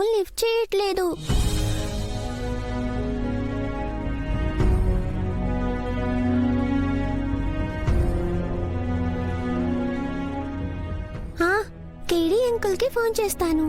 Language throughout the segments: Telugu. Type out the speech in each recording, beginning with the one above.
ఫోన్ లిఫ్ట్ చేయట్లేదు. కేడీ అంకుల్ కి ఫోన్ చేస్తాను.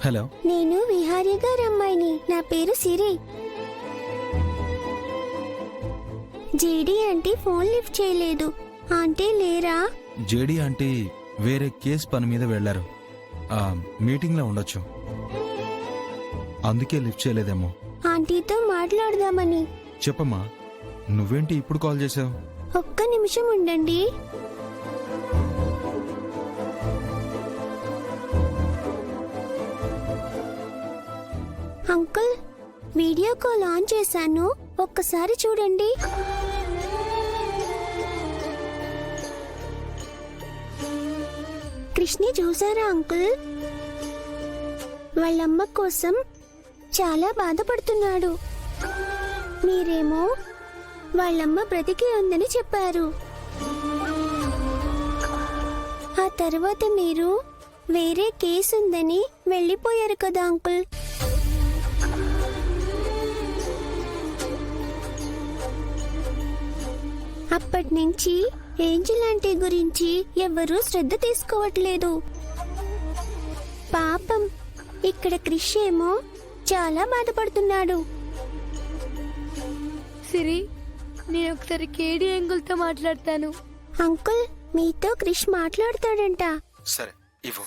హలో, నేను విహారీ గారి అమ్మాయిని. నా పేరు సిరి. జేడీ ఆంటీ ఫోన్ లిఫ్ట్ చేయలేదు. ఆంటీ లేరా? జేడీ ఆంటీ వేరే కేస్ పని మీద వెళ్లారు. మీటింగ్ లో ఉండొచ్చు, అందుకే లిఫ్ట్ చేయలేదేమో. ఆంటీతో మాట్లాడదామని. చెప్పమ్మా, నువ్వేంటి ఇప్పుడు కాల్ చేసావు? ఒక్క నిమిషం ఉండండి. అంకుల్, వీడియో కాల్ ఆన్ చేశాను, ఒక్కసారి చూడండి. కృష్ణి చూసారా అంకుల్? వాళ్ళమ్మ కోసం చాలా బాధపడుతున్నాడు. మీరేమో వాళ్ళమ్మ బ్రతికి ఉందని చెప్పారు. ఆ తర్వాత మీరు వేరే కేసు ఉందని వెళ్ళిపోయారు కదా అంకుల్. అప్పటి నుంచి ఏంజెల్ ఆంటీ గురించి ఎవరూ శ్రద్ధ తీసుకోవట్లేదు. పాపం ఇక్కడ క్రిష్ ఏమో చాలా బాధపడుతున్నాడు. సిరి, నేను ఒకసారి కేడీ అంకుల్ తో మాట్లాడతాను. అంకుల్, మీతో క్రిష్ మాట్లాడతాడంట. సరే, ఇవ్వు.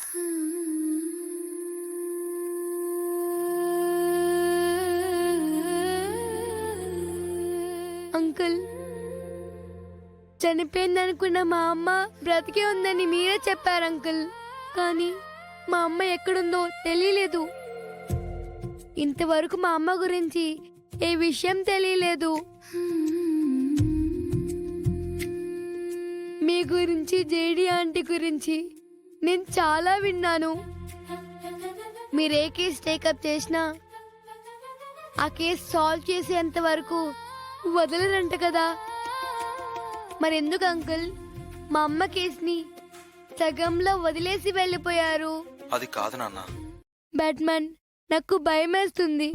అంకుల్, చనిపోయిందనుకున్న మా అమ్మ బ్రతికే ఉందని మీరే చెప్పారు అంకుల్. కానీ మా అమ్మ ఎక్కడుందో తెలియలేదు. ఇంతవరకు మా అమ్మ గురించి ఏ విషయం తెలియలేదు. మీ గురించి, జేడీ ఆంటీ గురించి నేను చాలా విన్నాను. మీరే కేసు టేకప్ చేసినా ఆ కేసు సాల్వ్ చేసేంత వరకు వదలరంట కదా. మరెందుకు అంకుల్ మా అమ్మ కేసుని సగంలో వదిలేసి వెళ్ళిపోయారు? అది కాదు నాన్న. బ్యాట్మన్, నాకు భయమేస్తుంది.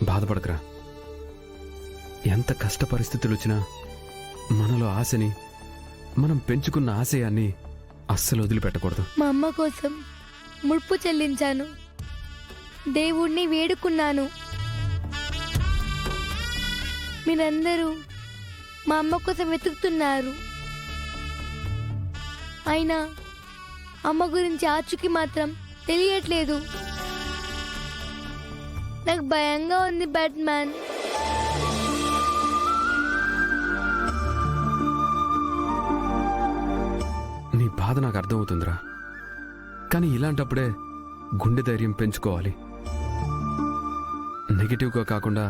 బాధపడకరా. ఎంత కష్ట పరిస్థితులు వచ్చినా మనలో ఆశని, మనం పెంచుకున్న ఆశయాన్ని అస్సలు వదిలిపెట్టకూడదు. మా అమ్మ కోసం ముడుపు చెల్లించాను, దేవుణ్ణి వేడుకున్నాను. మీరందరూ మా అమ్మ కోసం వెతుకుతున్నారు. అయినా అమ్మ గురించి ఆచూకీ మాత్రం తెలియట్లేదు. నాకు భయంగా ఉంది బ్యాట్మ్యాన్. నీ బాధ నాకు అర్థమవుతుందిరా. కానీ ఇలాంటప్పుడే గుండె ధైర్యం పెంచుకోవాలి. నెగిటివ్గా కాకుండా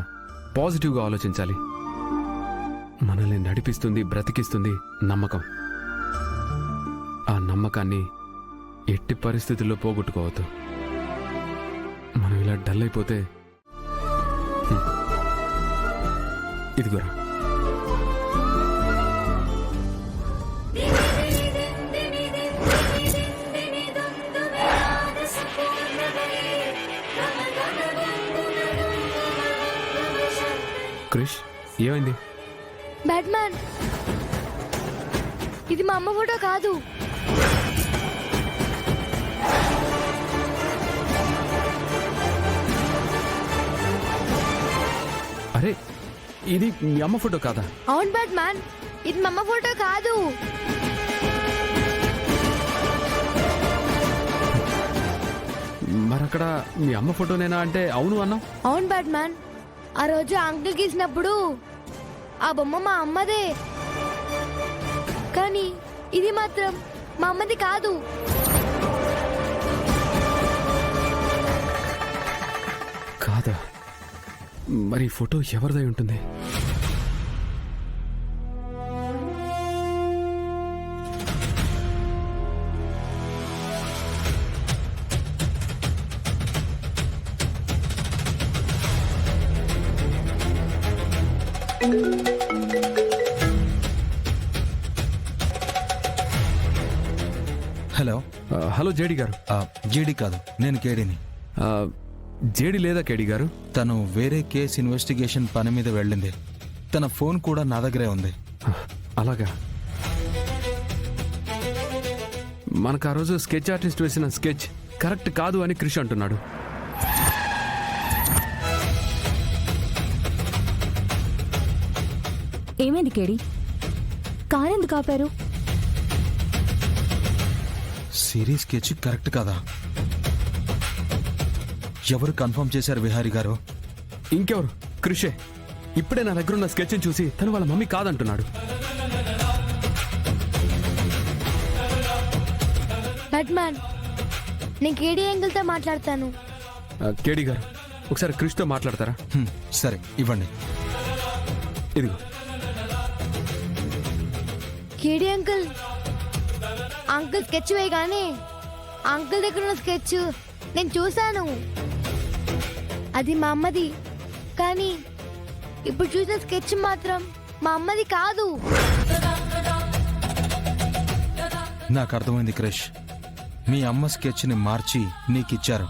పాజిటివ్గా ఆలోచించాలి. మనల్ని నడిపిస్తుంది, బ్రతికిస్తుంది నమ్మకం. ఆ నమ్మకాన్ని ఎట్టి పరిస్థితుల్లో పోగొట్టుకోవద్దు. మనం ఇలా డల్ అయిపోతే ఇదిగోరా, క్రిష్, ఏమైంది? బ్యాట్మ్యాన్, ఇది మా అమ్మ ఫోటో కాదు. అరే, ఇది మీ అమ్మ ఫోటో కాదా? అవును బ్యాట్మ్యాన్, ఇది మా అమ్మ ఫోటో కాదు. మరక్కడ మీ అమ్మ ఫోటోనేనా అంటే అవును అన్నావు. అవును బ్యాట్ మ్యాన్, ఆ రోజు అంకుల్ గీసినప్పుడు ఆ బొమ్మ మా అమ్మదే, కానీ ఇది మాత్రం మా అమ్మది కాదు. కాదా? మరి ఈ ఫోటో ఎవరిదై ఉంటుంది? హలో. హలో జేడి గారు. జీడి కాదు, నేను కేడీని. జేడి లేదా కేడి గారు? తను వేరే కేస్ ఇన్వెస్టిగేషన్ పని మీద వెళ్ళింది. తన ఫోన్ కూడా నా దగ్గరే ఉంది. అలాగా. మనకు ఆ రోజు స్కెచ్ ఆర్టిస్ట్ వేసిన స్కెచ్ కరెక్ట్ కాదు అని క్రిష్ అంటున్నాడు. ఏమైంది కేడి? కారు ఎందుకు ఆపారు? సిరీస్ స్కెచ్ కరెక్ట్ కాదా? ఎవరు కన్ఫర్మ్ చేశారు విహారీ గారు? ఇంకెవరు? క్రిషే. ఇప్పుడే నా దగ్గర ఉన్న స్కెచ్ చూసి తను వాళ్ళ మమ్మీ కాదంటున్నాడు. బ్యాట్ మ్యాన్, నేను కేడీ అంకుల్తో మాట్లాడతాను. కేడి గారు, ఒకసారి క్రిష్తో మాట్లాడతారా? సరే, ఇవ్వండి. ఇదిగో. కేడీ అంకుల్, అంకుల్ స్కెచ్ వేయగానే అంకుల్ దగ్గర ఉన్న స్కెచ్ నేను చూశాను. అది మా అమ్మది, కానీ ఇప్పుడు చూసిన స్కెచ్ మాత్రం మా అమ్మది కాదు. నాకు అర్థమైంది క్రిష్. మీ అమ్మ స్కెచ్ని మార్చి నీకిచ్చారు.